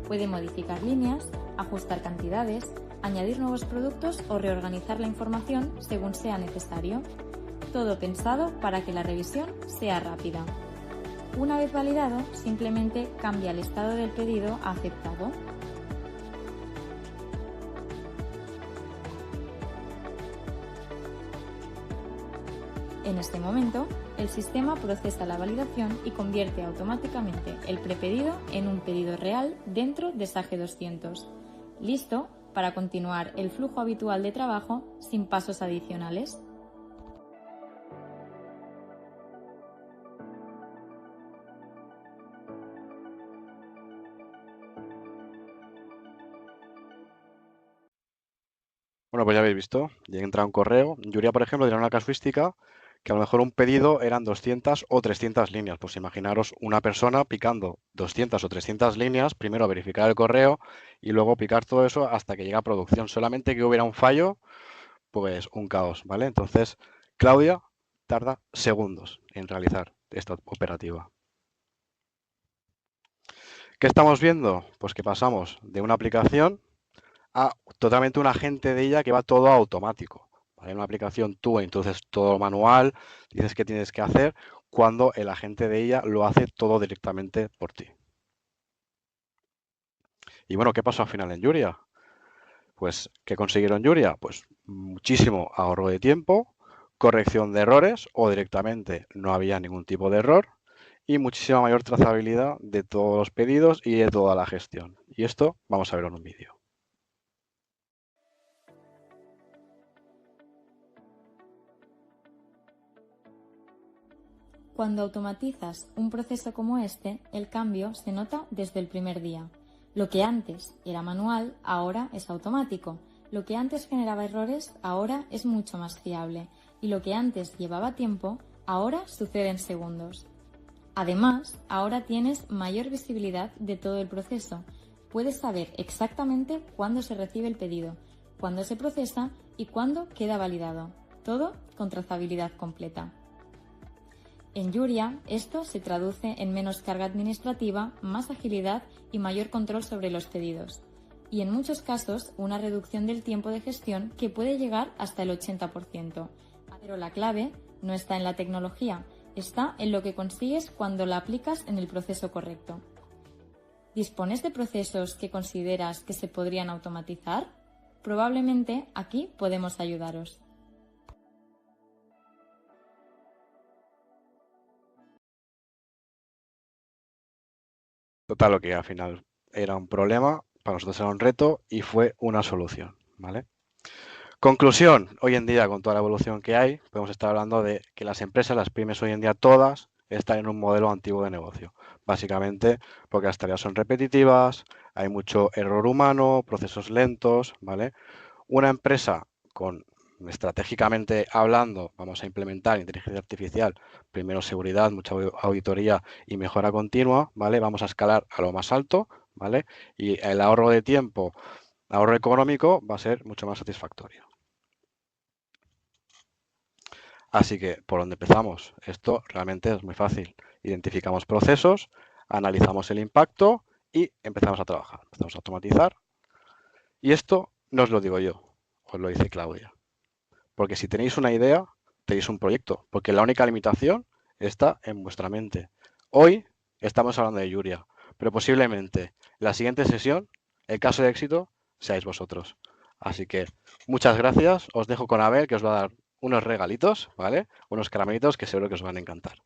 Puede modificar líneas, ajustar cantidades, añadir nuevos productos o reorganizar la información según sea necesario. Todo pensado para que la revisión sea rápida. Una vez validado, simplemente cambia el estado del pedido a aceptado. En este momento, el sistema procesa la validación y convierte automáticamente el prepedido en un pedido real dentro de Sage 200. Listo para continuar el flujo habitual de trabajo sin pasos adicionales. Bueno, pues ya habéis visto, ya entra un correo. Yuria, por ejemplo, dirá una casuística que a lo mejor un pedido eran 200 o 300 líneas. Pues imaginaros una persona picando 200 o 300 líneas, primero verificar el correo y luego picar todo eso hasta que llega a producción. Solamente que hubiera un fallo, pues un caos, ¿vale? Entonces, Claudia tarda segundos en realizar esta operativa. ¿Qué estamos viendo? Pues que pasamos de una aplicación a totalmente un agente de ella que va todo automático. ¿Vale? Una aplicación tú entonces todo manual, dices qué tienes que hacer, cuando el agente de ella lo hace todo directamente por ti. Y bueno, ¿qué pasó al final en Yuria? Pues, ¿qué consiguieron Yuria? Pues muchísimo ahorro de tiempo, corrección de errores o directamente no había ningún tipo de error y muchísima mayor trazabilidad de todos los pedidos y de toda la gestión. Y esto vamos a verlo en un vídeo. Cuando automatizas un proceso como este, el cambio se nota desde el primer día. Lo que antes era manual, ahora es automático. Lo que antes generaba errores, ahora es mucho más fiable. Y lo que antes llevaba tiempo, ahora sucede en segundos. Además, ahora tienes mayor visibilidad de todo el proceso. Puedes saber exactamente cuándo se recibe el pedido, cuándo se procesa y cuándo queda validado. Todo con trazabilidad completa. En Yuria, esto se traduce en menos carga administrativa, más agilidad y mayor control sobre los pedidos. Y en muchos casos, una reducción del tiempo de gestión que puede llegar hasta el 80%. Pero la clave no está en la tecnología, está en lo que consigues cuando la aplicas en el proceso correcto. ¿Dispones de procesos que consideras que se podrían automatizar? Probablemente aquí podemos ayudaros. Total, lo que al final era un problema, para nosotros era un reto y fue una solución, ¿vale? Conclusión, hoy en día con toda la evolución que hay, podemos estar hablando de que las empresas, las pymes hoy en día todas están en un modelo antiguo de negocio. Básicamente porque las tareas son repetitivas, hay mucho error humano, procesos lentos, ¿vale? Una empresa estratégicamente hablando, vamos a implementar inteligencia artificial, primero seguridad, mucha auditoría y mejora continua, ¿vale? Vamos a escalar a lo más alto, ¿vale? Y el ahorro de tiempo, ahorro económico va a ser mucho más satisfactorio. Así que, ¿por dónde empezamos? Esto realmente es muy fácil. Identificamos procesos, analizamos el impacto y empezamos a trabajar. Empezamos a automatizar. Y esto no os lo digo yo, os lo dice Claudia. Porque si tenéis una idea, tenéis un proyecto. Porque la única limitación está en vuestra mente. Hoy estamos hablando de Yuria, pero posiblemente la siguiente sesión, el caso de éxito, seáis vosotros. Así que muchas gracias. Os dejo con Abel, que os va a dar unos regalitos, ¿vale? Unos caramelitos que seguro que os van a encantar.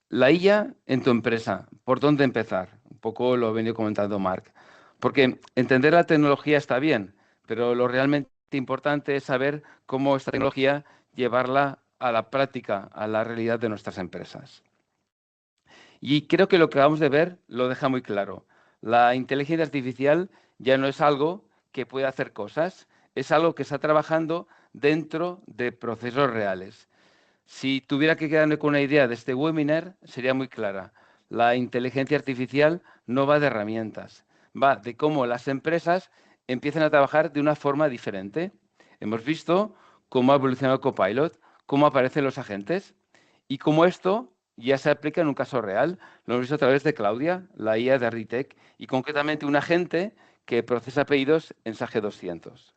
La IA en tu empresa, ¿por dónde empezar? Un poco lo ha venido comentando Marc. Porque entender la tecnología está bien, pero lo realmente importante es saber cómo esta tecnología llevarla a la práctica, a la realidad de nuestras empresas. Y creo que lo que acabamos de ver lo deja muy claro. La inteligencia artificial ya no es algo que puede hacer cosas, es algo que está trabajando dentro de procesos reales. Si tuviera que quedarme con una idea de este webinar, sería muy clara. La inteligencia artificial no va de herramientas, va de cómo las empresas empiezan a trabajar de una forma diferente. Hemos visto cómo ha evolucionado Copilot, cómo aparecen los agentes y cómo esto ya se aplica en un caso real. Lo hemos visto a través de Claudia, la IA de Arditech, y concretamente un agente que procesa pedidos en SAGE 200.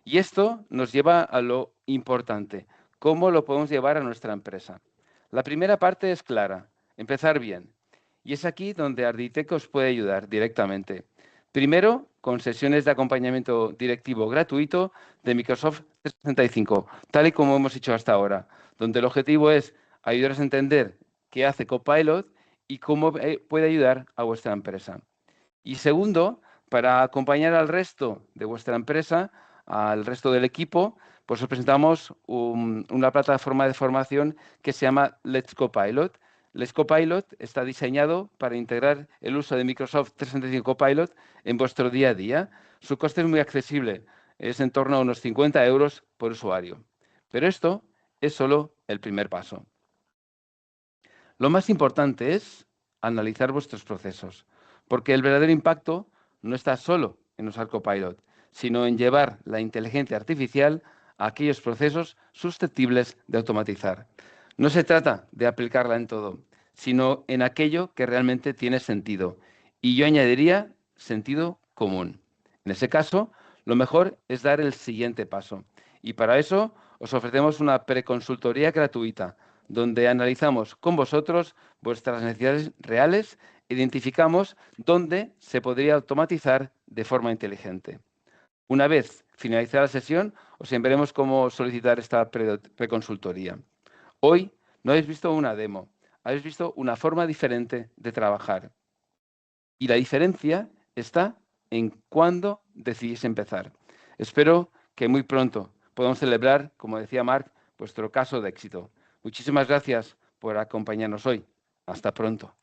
Y esto nos lleva a lo importante. ¿Cómo lo podemos llevar a nuestra empresa? La primera parte es clara, empezar bien. Y es aquí donde Arditech os puede ayudar directamente. Primero, con sesiones de acompañamiento directivo gratuito de Microsoft 365, tal y como hemos hecho hasta ahora, donde el objetivo es ayudaros a entender qué hace Copilot y cómo puede ayudar a vuestra empresa. Y segundo, para acompañar al resto de vuestra empresa, al resto del equipo, pues os presentamos una plataforma de formación que se llama Let's Copilot. Let's Copilot está diseñado para integrar el uso de Microsoft 365 Copilot en vuestro día a día. Su coste es muy accesible, es en torno a unos 50 € por usuario. Pero esto es solo el primer paso. Lo más importante es analizar vuestros procesos, porque el verdadero impacto no está solo en usar Copilot, sino en llevar la inteligencia artificial a aquellos procesos susceptibles de automatizar. No se trata de aplicarla en todo, sino en aquello que realmente tiene sentido. Y yo añadiría sentido común. En ese caso, lo mejor es dar el siguiente paso. Y para eso os ofrecemos una preconsultoría gratuita, donde analizamos con vosotros vuestras necesidades reales, identificamos dónde se podría automatizar de forma inteligente. Una vez finalizada la sesión, os enviaremos cómo solicitar esta preconsultoría. Hoy no habéis visto una demo, habéis visto una forma diferente de trabajar. Y la diferencia está en cuándo decidís empezar. Espero que muy pronto podamos celebrar, como decía Marc, vuestro caso de éxito. Muchísimas gracias por acompañarnos hoy. Hasta pronto.